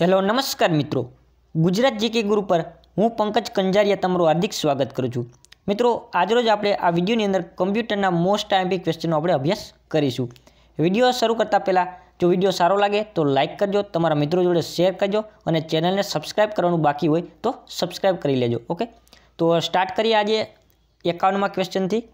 Hello नमस्कार मित्रों, Gujarat GK गुरु पर हूँ पंकज कंजारिया तमारू हार्दिक स्वागत करूँ छूँ। मित्रों, आज रोज आपणे आ विडियोनी अंदर कम्प्यूटरना मोस्ट आईएमपी क्वेश्चनों आपणे अभ्यास करीशुं। विडियो शरू करता पहला जो विडियो सारो लागे तो लाइक करजो, तमारा मित्रों जोड़े शेर करजो और चेनल ने सब्सक्राइब करवानुं बाकी होय तो सब्सक्राइब करी लेजो। ओके, तो स्टार्ट करिए आज 51मा क्वेश्चन थी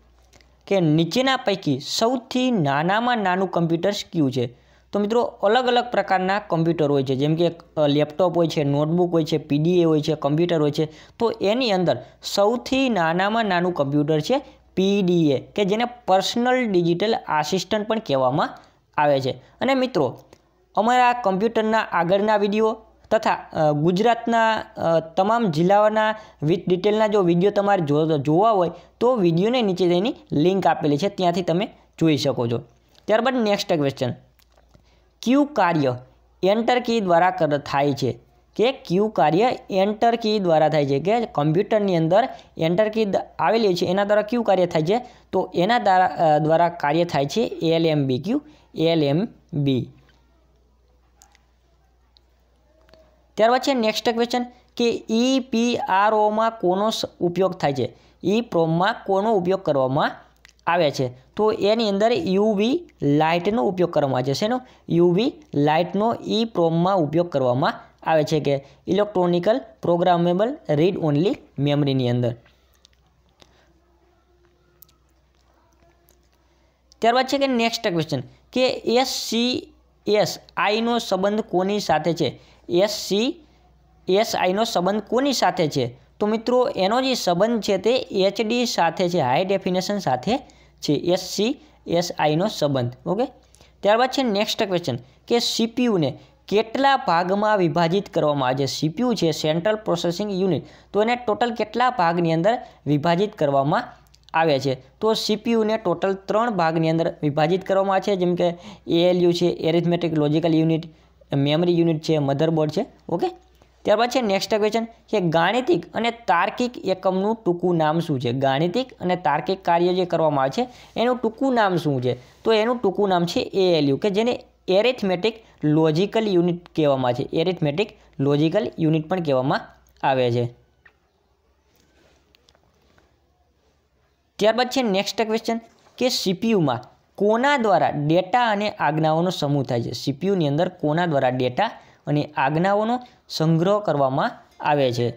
कि नीचेना पैकी सौथी नानामां नानुं कम्प्यूटर क्यू छे। तो मित्रों, अलग अलग प्रकारना कम्प्यूटर होय छे, जेम के लैपटॉप होय छे, नोटबुक होय छे, पीडीए होय छे, कम्प्यूटर होय छे। तो एनी अंदर सौथी नानामां नानुं कम्प्यूटर छे पीडीए, के जेने पर्सनल डिजिटल आसिस्टंट पण कहेवामां आवे छे। अने मित्रों, अमारा कम्प्यूटरना आगळना विडियो तथा गुजरातना तमाम जिल्लाओना विथ डिटेलना जो विडियो तमारे जोवा होय तो विडियोने नीचे तेनी लिंक आपेली छे, त्यांथी तमे जोई शको छो। त्यारबाद नेक्स्ट क्वेश्चन, क्यू कार्य एंटर की द्वारा थाय छे के क्यू कार्य एंटर की द्वारा थाय छे के कम्प्यूटरनी अंदर एंटर की आवेली छे एना द्वारा क्यू कार्य थाय छे। तो एना द्वारा कार्य थाय छे एलएमबी। Q LMB. त्यारबाद छे नेक्स्ट क्वेश्चन के ईपीआरओ में कोनो उपयोग थाय छे, ईप्रोम में कोनो उपयोग करवामां आवे छे। तो एनी अंदर यूवी लाइटनो उपयोग करवामां आवे छे। शेनो यूवी लाइटनो ईप्रोम में उपयोग करवामां आवे छे के electronical programmable read only memory नी अंदर। त्यारबाद छे के नेक्स्ट क्वेश्चन के एससीएसआई नो संबंध कोनी साथे छे, एससीएसआई नो संबंध कोनी साथे छे। तो मित्रों, एनो जे संबंध छे ते एचडी साथे छे, हाई डेफिनेशन साथे छे एससीएसआई नो संबंध। ओके, त्यारबाद छे नेक्स्ट क्वेश्चन के सीपीयू ने केटला भागमां विभाजित करवामां आवे छे। सीपीयू छे सेंट्रल प्रोसेसिंग यूनिट, तो एने टोटल केटला भागनी अंदर विभाजित करवामां आवे छे। तो सीपीयू ने टोटल 3 भागनी अंदर विभाजित करवामां आवे छे, जेम के एएलयू छे arithmetic logical unit, memory unit छे, मधरबोर्ड छे। ओके, त्यारबाद छे नेक्स्ट क्वेश्चन के गाणितिक अने तार्किक एकमनुं टूंकું नाम शुं छे। गाणितिक अने तार्किक कार्य जे करवामां आवे छे एनुं टूंकું नाम शुं छे। तो एनुं टूंकું नाम छे एएलयू, के जेने एरिथमेटिक लॉजिकल यूनिट कहेवामां आवे छे। एरिथमेटिक लॉजिकल यूनिट पण कहेवामां आवे छे। त्यारबाद छे नेक्स्ट क्वेश्चन के सीपीयू में कोना द्वारा डेटा अने आज्ञाओनो समूह थाय छे। सीपीयू नी अंदर कोना द्वारा डेटा अने आज्ञाओनो संग्रह करवामां आवे छे।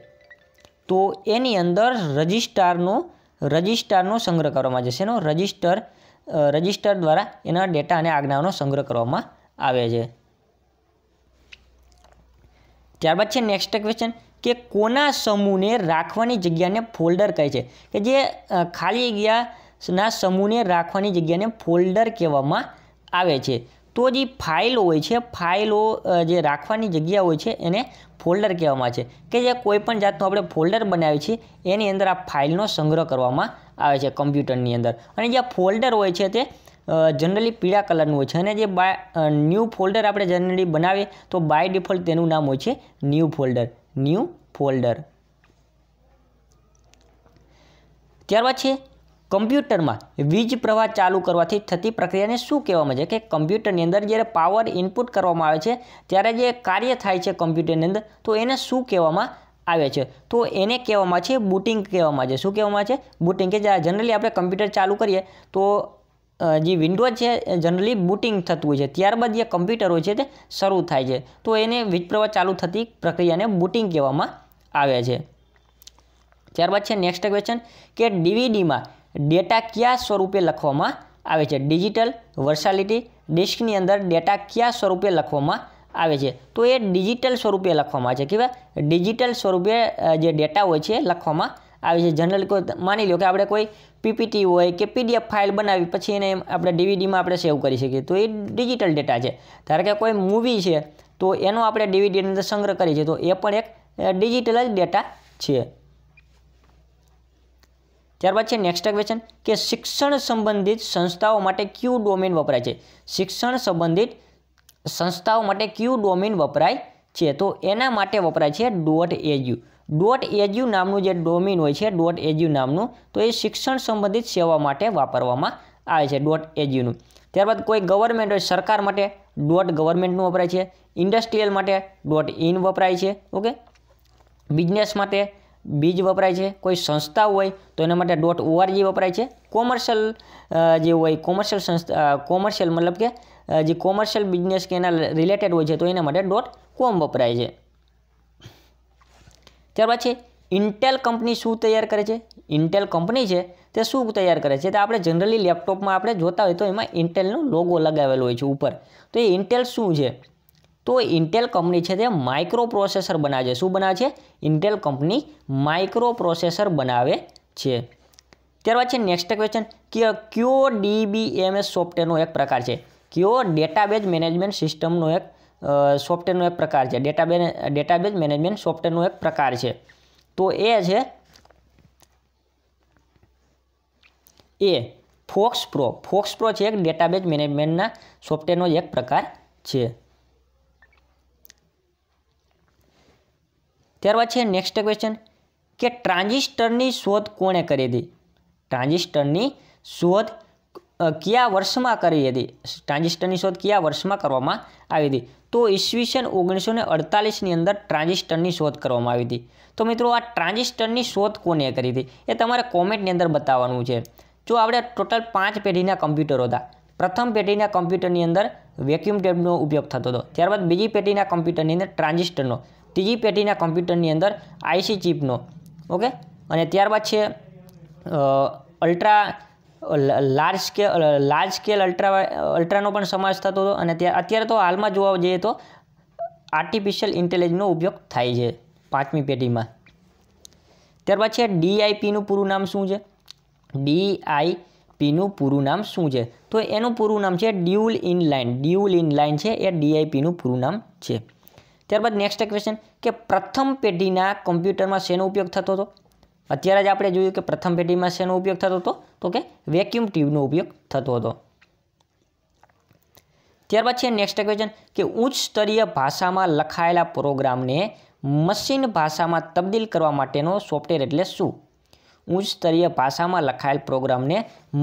तो एनी अंदर रजिस्टरनो संग्रह करवामां आवे छे। शेनो रजिस्टर द्वारा एना डेटा अने आज्ञाओनो संग्रह करवामां आवे छे। त्यारबाद छे नेक्स्ट क्वेश्चन के कोना समूहने राखवानी जग्याने फोल्डर कहे छे, के जे खाली जग्याना समूहने राखवानी जग्याने फोल्डर कहेवामां आवे छे। तो जे फाइलो होय छे, फाइलो जे राखवानी जग्या होय छे एने फोल्डर कहेवामां छे, के जे कोईपण जातनो आपणे फोल्डर बनावी छे एनी अंदर आ फाइलनो संग्रह करवामां आवे छे कम्प्यूटरनी अंदर। अने जे फोल्डर होय छे ते जनरली पीळा कलरनुं होय छे, अने जे न्यू फोल्डर आपणे जनरली बनावीए तो बाय डिफॉल्ट तेनुं नाम होय छे न्यू फोल्डर। त्यारबाद छे कम्प्यूटर में वीज प्रवाह चालू करवाथी थती प्रक्रिया ने शुं कहेवामां आवे छे। के कम्प्यूटरनी अंदर ज्यारे पावर इनपुट करवामां आवे छे त्यारे जे कार्य थाय छे कम्प्यूटरनी अंदर, तो एने शुं कहेवामां आवे छे। तो एने कहेवामां छे बूटिंग कहेवामां आवे छे। शुं कहेवामां आवे छे? बूटिंग। के जनरली आपणे कम्प्यूटर चालू करीए तो जे विंडोज है जनरली बूटिंग थतुं होय छे, त्यारबाद जे कम्प्यूटर होय छे ते शरू थाय छे, तो एने वीज प्रवाह चालू थती प्रक्रियाने बूटिंग कहेवामां आवे छे। त्यारबाद छे नेक्स्ट क्वेश्चन के डीवीडी में डेटा क्या स्वरूपे लखवामां आवे छे। डिजिटल वर्सालिटी डिस्कनी अंदर डेटा क्या स्वरूपे लखवामां आवे छे। तो ये डिजिटल स्वरूपे लखवामां आवे छे। केवा डिजिटल स्वरूपे जे डेटा होय छे लखवामां आवे छे। जनरल कोई मानी लो कि आपणे कोई पीपीटी होय के पीडीएफ फाइल बनावी पछी एने आपणे डीवीडी में आपणे सेव करी शकीए, तो ये डिजिटल डेटा छे। धारो के कोई मूवी छे तो एनो आपणे डीवीडी ની અંદર संग्रह करी छे, तो ए पण एक डिजिटल ज डेटा छे। त्यारबाद छे नेक्स्ट क्वेश्चन के शिक्षण संबंधित संस्थाओं माटे क्यू डोमेन वपराय छे। शिक्षण संबंधित संस्थाओं माटे क्यू डोमेन वपराय छे। तो एना माटे वपराय छे .edu। .edu नामनुं जे डोमेन होय छे .edu नामनुं, तो ए शिक्षण संबंधित सेवा माटे वापरवामां आवे छे .edu नुं। त्यारबाद कोई गवर्नमेंट होय सरकार माटे ડોટ ગવર્મેન્ટનું વપરાય છે, ઇન્ડસ્ટ્રીયલ માટે ડોટ ઇન વપરાય છે, ઓકે, બિઝનેસ માટે બીજ વપરાય છે, કોઈ સંસ્થા હોય તો એના માટે ડોટ ઓઆરજી વપરાય છે, કોમર્શિયલ જે હોય કોમર્શિયલ સંસ્થા કોમર્શિયલ મતલબ કે જે કોમર્શિયલ બિઝનેસ કે એના રિલેટેડ હોય છે તો એના માટે ડોટ કોમ વપરાય છે. ત્યારબાદ છે ઇન્ટેલ કંપની શું તૈયાર કરે છે? ઇન્ટેલ કંપની છે તે શું તૈયાર કરે છે? તો આપણે જનરલી લેપટોપમાં આપણે જોતા હોય તો એમાં ઇન્ટેલનો લોગો લગાવેલો હોય છે ઉપર. તો એ ઇન્ટેલ શું છે? તો ઇન્ટેલ કંપની છે તે માઇક્રો પ્રોસેસર બનાવે છે. શું બનાવે છે? ઇન્ટેલ કંપની માઇક્રો પ્રોસેસર બનાવે છે. ત્યારબાદ છે નેક્સ્ટ ક્વેશ્ચન કે કયો ડીબીએમએસ સોફ્ટવેરનો એક પ્રકાર છે? કયો ડેટાબેઝ મેનેજમેન્ટ સિસ્ટમનો એક સોફ્ટવેરનો એક પ્રકાર છે? ડેટાબેઝ મેનેજમેન્ટ સોફ્ટવેરનો એક પ્રકાર છે. તો એ છે એ ફોક્સ પ્રો. ફોક્સ પ્રો છે એક ડેટાબેઝ મેનેજમેન્ટના સોફ્ટવેરનો જ એક પ્રકાર છે. ત્યારબાદ છે નેક્સ્ટ ક્વેશ્ચન કે ટ્રાન્ઝિસ્ટરની શોધ કોણે કરી હતી? ટ્રાન્ઝિસ્ટરની શોધ કયા વર્ષમાં કરી હતી? ટ્રાન્ઝિસ્ટરની શોધ કયા વર્ષમાં કરવામાં આવી હતી? તો ઈસવીસન 1948ની અંદર ટ્રાન્ઝિસ્ટરની શોધ કરવામાં આવી હતી. તો મિત્રો આ ટ્રાન્ઝિસ્ટરની શોધ કોને કરી હતી એ તમારે કોમેન્ટની અંદર બતાવવાનું છે. જો આપણે ટોટલ 5 પેઢીના કમ્પ્યુટરો હતા. પ્રથમ પેઢીના કમ્પ્યુટરની અંદર વેક્યુમ ટ્યુબનો ઉપયોગ થતો હતો. ત્યારબાદ બીજી પેઢીના કમ્પ્યુટરની અંદર ટ્રાન્ઝિસ્ટરનો, ત્રીજી પેઢીના કમ્પ્યુટરની અંદર આઈસી ચિપનો, ઓકે, અને ત્યારબાદ છે લાર્જ સ્કેલ અલ્ટ્રાનો પણ સમાવેશ થતો હતો. અને અત્યારે તો હાલમાં જોવા જઈએ તો આર્ટિફિશિયલ ઇન્ટેલિજન્સનો ઉપયોગ થાય છે 5મી પેઢીમાં. ત્યારબાદ છે ડીઆઈપીનું પૂરું નામ શું છે? ડીઆઈપીનું પૂરું નામ શું છે? તો એનું પૂરું નામ છે ડ્યુઅલ ઇનલાઇન. ડ્યુઅલ ઇનલાઇન છે એ ડીઆઈપીનું પૂરું નામ છે. ત્યારબાદ નેક્સ્ટ ક્વેશ્ચન કે પ્રથમ પેઢીના કમ્પ્યુટરમાં શેનો ઉપયોગ થતો હતો? અત્યારે જ આપણે જોયું કે પ્રથમ પેઢીમાં શેનો ઉપયોગ થતો હતો? તો કે વેક્યુમ ટ્યુબનો ઉપયોગ થતો હતો. ત્યારબાદ છે નેક્સ્ટ ક્વેશ્ચન કે ઉચ્ચ સ્તરીય ભાષામાં લખાયેલા પ્રોગ્રામને મશીન ભાષામાં તબદીલ કરવા માટેનો સોફ્ટવેર એટલે શું? ઉચ્ચ સ્તરીય ભાષામાં લખાયેલ પ્રોગ્રામને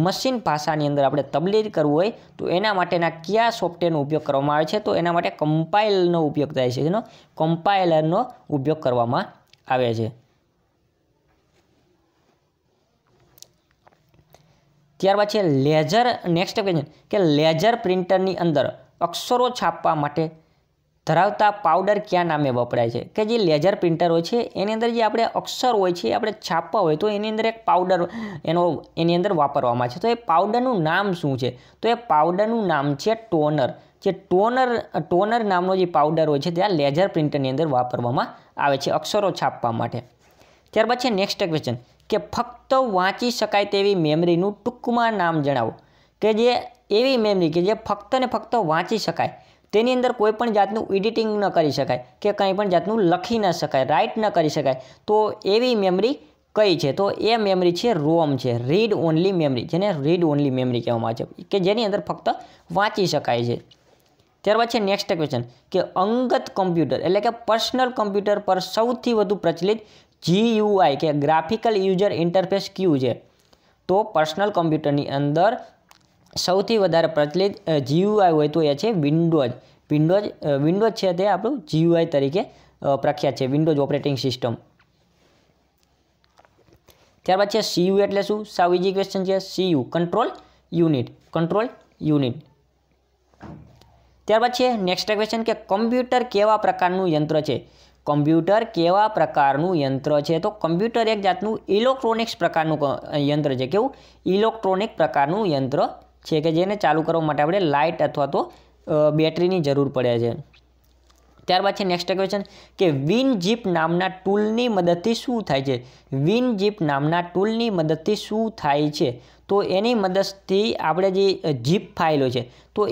મશીન ભાષાની અંદર આપણે તબદીલ કરવું હોય તો એના માટેના કયા સોફ્ટવેરનો ઉપયોગ કરવામાં આવે છે? તો એના માટે કમ્પાઇલરનો ઉપયોગ થાય છે. એનો કમ્પાઇલરનો ઉપયોગ કરવામાં આવે છે. ત્યારબાદ છે લેઝર. નેક્સ્ટ ક્વેશ્ચન કે લેઝર પ્રિન્ટરની અંદર અક્ષરો છાપવા માટે ધરાવતા પાવડર કયા નામે વપરાય છે? કે જે લેઝર પ્રિન્ટર હોય છે એની અંદર જે આપણે અક્ષર હોય છે આપણે છાપવા હોય તો એની અંદર એક પાવડર એની અંદર વાપરવામાં છે. તો એ પાવડરનું નામ શું છે? તો એ પાવડરનું નામ છે ટોનર. જે ટોનર નામનો જે પાવડર હોય છે તે આ લેઝર પ્રિન્ટરની અંદર વાપરવામાં આવે છે અક્ષરો છાપવા માટે. ત્યારબાદ છે નેક્સ્ટ ક્વેશ્ચન કે ફક્ત વાંચી શકાય તેવી મેમરીનું ટૂંકમાં નામ જણાવો. કે જે એવી મેમરી કે જે ફક્ત ને ફક્ત વાંચી શકાય, તેની અંદર કોઈ પણ જાતનું એડિટિંગ ન કરી શકાય કે કંઈ પણ જાતનું લખી ન શકાય, રાઇટ ન કરી શકાય, તો એવી મેમરી કઈ છે? તો એ મેમરી છે રોમ છે, રીડ ઓનલી મેમરી, જેને રીડ ઓનલી મેમરી કહેવામાં આવે છે કે જેની અંદર ફક્ત વાંચી શકાય છે. ત્યારબાદ છે નેક્સ્ટ ક્વેશ્ચન કે અંગત કમ્પ્યુટર એટલે કે પર્સનલ કમ્પ્યુટર પર સૌથી વધુ પ્રચલિત GUI કે ગ્રાફિકલ યુઝર ઇન્ટરફેસ કયું છે? તો પર્સનલ કમ્પ્યુટરની અંદર સૌથી વધારે પ્રચલિત GUI હોય તો એ છે વિન્ડોઝ. વિન્ડોઝ છે તે આપણું GUI તરીકે પ્રખ્યાત છે, વિન્ડોઝ ઓપરેટિંગ સિસ્ટમ. ત્યારબાદ છે CU એટલે શું? સાવ ઇઝી ક્વેશ્ચન છે. CU control unit. Control unit. ત્યારબાદ છે નેક્સ્ટ ક્વેશ્ચન કે કમ્પ્યુટર કેવા પ્રકારનું યંત્ર છે? કમ્પ્યુટર કેવા પ્રકારનું યંત્ર છે? તો કમ્પ્યુટર એક જાતનું ઇલેક્ટ્રોનિક્સ પ્રકારનું યંત્ર છે. કેવું? ઇલેક્ટ્રોનિક પ્રકારનું યંત્ર છે કે જેને ચાલુ કરવા માટે આપણે લાઇટ અથવા તો બેટરીની જરૂર પડે છે. ત્યારબાદ છે નેક્સ્ટ ક્વેશ્ચન કે વિનઝિપ નામના ટૂલની મદદથી શું થાય છે? વિનઝિપ નામના ટૂલની મદદથી શું થાય છે? તો એની મદદથી આપણે જે ઝીપ ફાઇલો છે તો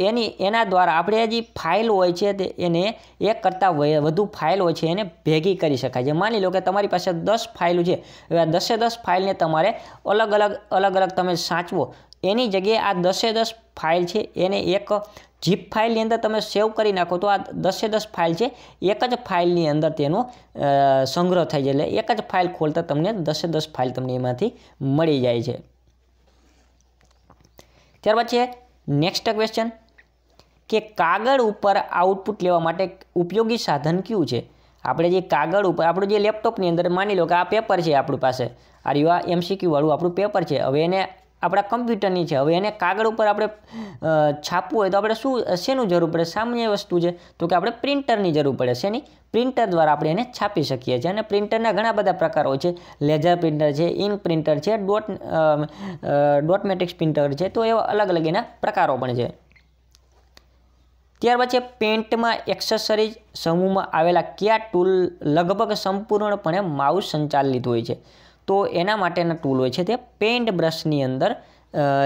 એના દ્વારા આપણે જે ફાઇલ હોય છે તે એને એક કરતાં વધુ ફાઇલ હોય છે એને ભેગી કરી શકાય છે. માની લો કે તમારી પાસે 10 ફાઇલો છે. હવે આ 10 ફાઇલને તમારે અલગ અલગ તમે સાચવો, એની જગ્યાએ આ 10 ફાઇલ છે એને એક ઝીપ ફાઇલની અંદર તમે સેવ કરી નાખો તો આ 10 ફાઇલ છે એક જ ફાઇલની અંદર તેનો સંગ્રહ થઈ જાય. એટલે એક જ ફાઇલ ખોલતા તમને 10 ફાઇલ તમને એમાંથી મળી જાય છે. ત્યારબાદ છે નેક્સ્ટ ક્વેશ્ચન કે કાગળ ઉપર આઉટપુટ લેવા માટે ઉપયોગી સાધન કયું છે? આપણે જે કાગળ ઉપર આપણું જે લેપટોપની અંદર માની લો કે આ પેપર છે આપણી પાસે, આ રહ્યું આ MCQ વાળું આપણું પેપર છે. હવે એને આપણા કમ્પ્યુટરની છે, હવે એને કાગળ ઉપર આપણે છાપવું હોય તો આપણે શેનું જરૂર પડે? સામાન્ય વસ્તુ છે તો કે આપણે પ્રિન્ટરની જરૂર પડે. શેની? પ્રિન્ટર દ્વારા આપણે એને છાપી શકીએ છીએ. અને પ્રિન્ટરના ઘણા બધા પ્રકારો છે. લેઝર પ્રિન્ટર છે, ઇન્ક પ્રિન્ટર છે, ડોટમેટિક્સ પ્રિન્ટર છે. તો એવા અલગ અલગ એના પ્રકારો પણ છે. ત્યારબાદ છે પેન્ટમાં એક્સેસરીઝ સમૂહમાં આવેલા કયા ટૂલ લગભગ સંપૂર્ણપણે માઉસ સંચાલિત હોય છે? તો એના માટેના ટૂલ હોય છે તે પેન્ટ બ્રશની અંદર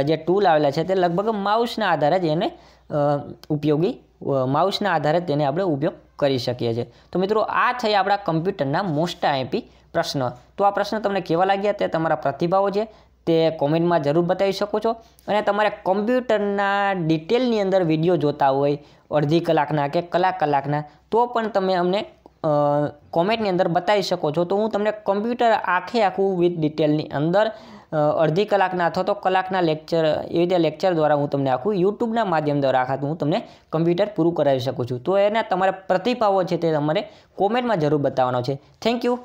જે ટૂલ આવેલા છે તે લગભગ માઉસના આધારે જ એને માઉસના આધારે તેને આપણે ઉપયોગ કરી શકીએ છીએ. તો મિત્રો આ થઈ આપણા કમ્પ્યુટરના મોસ્ટ આઈએમપી પ્રશ્ન. તો આ પ્રશ્ન તમને કેવા લાગ્યા તે તમારા પ્રતિભાવો છે તે કોમેન્ટમાં જરૂર બતાવી શકો છો. અને તમારે કમ્પ્યુટરના ડિટેલની અંદર વિડીયો જોતા હોય અડધી કલાકના કે કલાકના તો પણ તમે અમને કોમેન્ટની અંદર બતાવી શકો છો. તો હું તમને કમ્પ્યુટર આખું વિથ ડિટેલની અંદર અડધી કલાકના અથવા તો કલાકના લેક્ચર એવી રીતે લેક્ચર દ્વારા હું તમને આખું યુટ્યુબના માધ્યમ દ્વારા હું તમને કમ્પ્યુટર પૂરું કરાવી શકું છું. તો એના તમારા પ્રતિભાવો છે તે તમારે કોમેન્ટમાં જરૂર બતાવવાનો છે. Thank you.